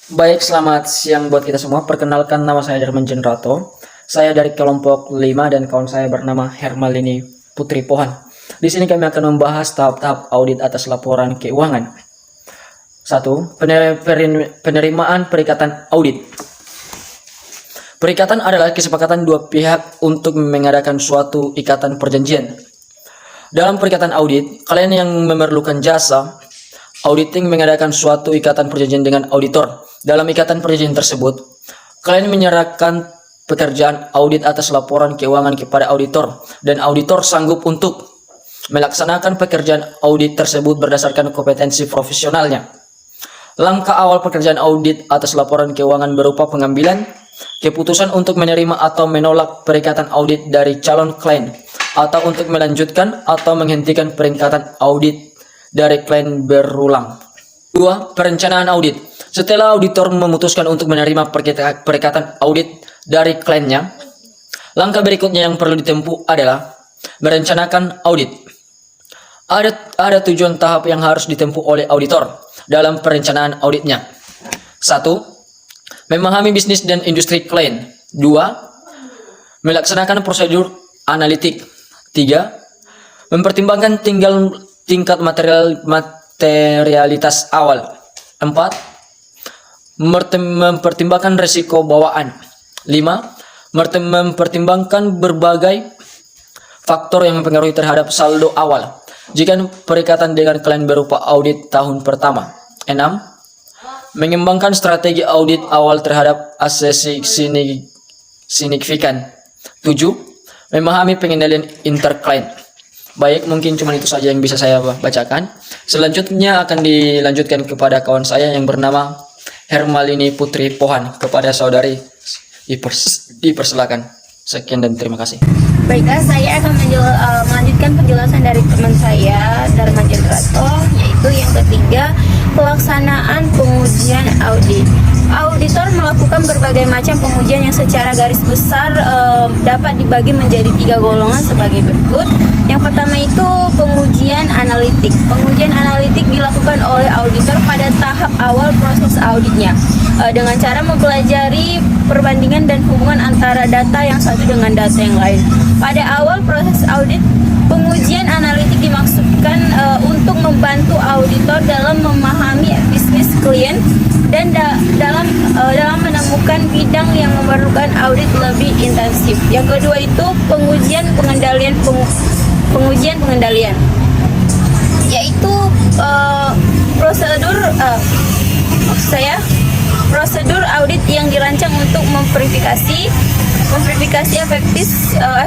Baik, selamat siang buat kita semua. Perkenalkan, nama saya Darman Jenrato. Saya dari kelompok 5 dan kawan saya bernama Hermalini Putri Pohan. Di sini kami akan membahas tahap-tahap audit atas laporan keuangan. 1. Penerimaan perikatan audit. Perikatan adalah kesepakatan dua pihak untuk mengadakan suatu ikatan perjanjian. Dalam perikatan audit, kalian yang memerlukan jasa auditing mengadakan suatu ikatan perjanjian dengan auditor. Dalam ikatan perjanjian tersebut, kalian menyerahkan pekerjaan audit atas laporan keuangan kepada auditor, dan auditor sanggup untuk melaksanakan pekerjaan audit tersebut berdasarkan kompetensi profesionalnya. Langkah awal pekerjaan audit atas laporan keuangan berupa pengambilan keputusan untuk menerima atau menolak perikatan audit dari calon klien, atau untuk melanjutkan atau menghentikan perikatan audit dari klien berulang. 2. Perencanaan audit. Setelah auditor memutuskan untuk menerima perikatan audit dari kliennya, langkah berikutnya yang perlu ditempuh adalah merencanakan audit. Ada tujuan tahap yang harus ditempuh oleh auditor dalam perencanaan auditnya. 1. Memahami bisnis dan industri klien. 2. Melaksanakan prosedur analitik. 3. Mempertimbangkan tingkat materialitas awal. 4. Mempertimbangkan risiko bawaan. 5. Mempertimbangkan berbagai faktor yang mempengaruhi terhadap saldo awal jika perikatan dengan klien berupa audit tahun pertama. 6. Mengembangkan strategi audit awal terhadap aset signifikan. 7. Memahami pengendalian interklien. Baik, mungkin cuma itu saja yang bisa saya bacakan. Selanjutnya akan dilanjutkan kepada kawan saya yang bernama Hermalini Putri Pohan. Kepada saudari dipersilakan. Sekian dan terima kasih. Baiklah, saya akan melanjutkan penjelasan dari teman saya, Darman Jenrato, yaitu yang ketiga, pelaksanaan pengujian audit. Auditor melakukan berbagai macam pengujian yang secara garis besar dapat dibagi menjadi 3 golongan sebagai berikut. Yang pertama itu pengujian analitik. Pengujian analitik dilakukan oleh auditor pada tahap awal proses auditnya dengan cara mempelajari perbandingan dan hubungan antara data yang satu dengan data yang lain. Pada awal proses audit, pengujian analitik dimaksudkan untuk membantu auditor dalam memahami bisnis klien dan dalam menemukan bidang yang memerlukan audit lebih intensif. Yang kedua itu pengujian pengendalian, yaitu prosedur audit yang dirancang untuk memverifikasi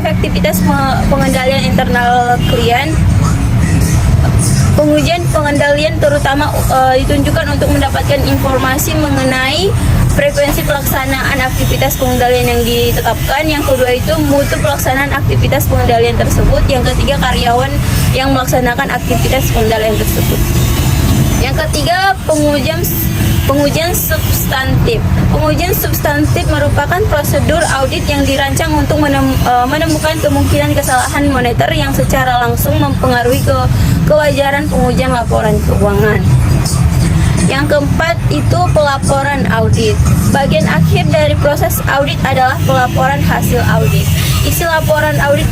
efektivitas pengendalian internal klien. Pengujian pengendalian terutama ditunjukkan untuk mendapatkan informasi mengenai frekuensi pelaksanaan aktivitas pengendalian yang ditetapkan. Yang kedua itu mutu pelaksanaan aktivitas pengendalian tersebut. Yang ketiga karyawan yang melaksanakan aktivitas pengendalian tersebut. Yang ketiga pengujian substantif. Pengujian substantif merupakan prosedur audit yang dirancang untuk menemukan kemungkinan kesalahan moneter yang secara langsung mempengaruhi kewajaran pengujian laporan keuangan. Yang keempat itu pelaporan audit. Bagian akhir dari proses audit adalah pelaporan hasil audit. Isi laporan audit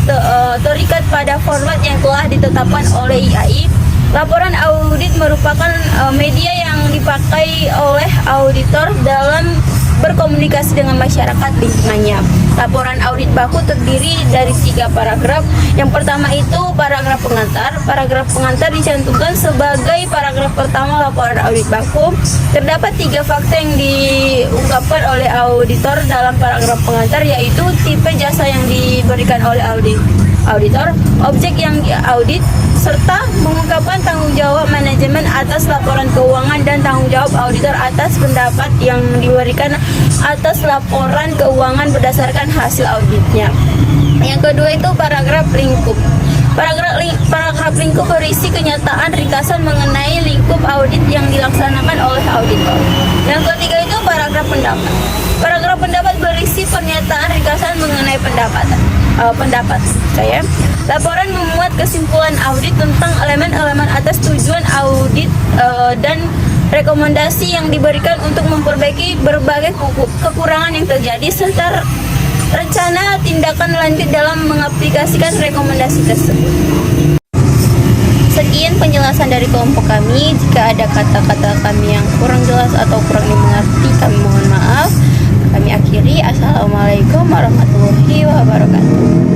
terikat pada format yang telah ditetapkan oleh IAI. Laporan audit merupakan media yang dipakai oleh auditor dalam berkomunikasi dengan masyarakat lingkungannya. Laporan audit baku terdiri dari 3 paragraf. Yang pertama itu paragraf pengantar. Paragraf pengantar dicantumkan sebagai paragraf pertama laporan audit baku. Terdapat 3 fakta yang diungkapkan oleh auditor dalam paragraf pengantar, yaitu tipe jasa yang diberikan oleh auditor, objek yang diaudit, serta mengungkapkan tanggung jawab manajemen atas laporan keuangan dan tanggung jawab auditor atas pendapat yang diberikan atas laporan keuangan berdasarkan hasil auditnya. Yang kedua itu paragraf lingkup. Paragraf lingkup berisi kenyataan ringkasan mengenai lingkup audit yang dilaksanakan oleh auditor. Yang ketiga itu paragraf pendapat. Paragraf pendapat berisi pernyataan ringkasan mengenai pendapat saya. Laporan memuat kesimpulan audit tentang elemen-elemen atas tujuan audit dan rekomendasi yang diberikan untuk memperbaiki berbagai kekurangan yang terjadi serta rencana tindakan lanjut dalam mengaplikasikan rekomendasi tersebut. Sekian penjelasan dari kelompok kami. Jika ada kata-kata kami yang kurang jelas atau kurang dimengerti, kami mohon maaf. Kami akhiri. Assalamualaikum warahmatullahi wabarakatuh.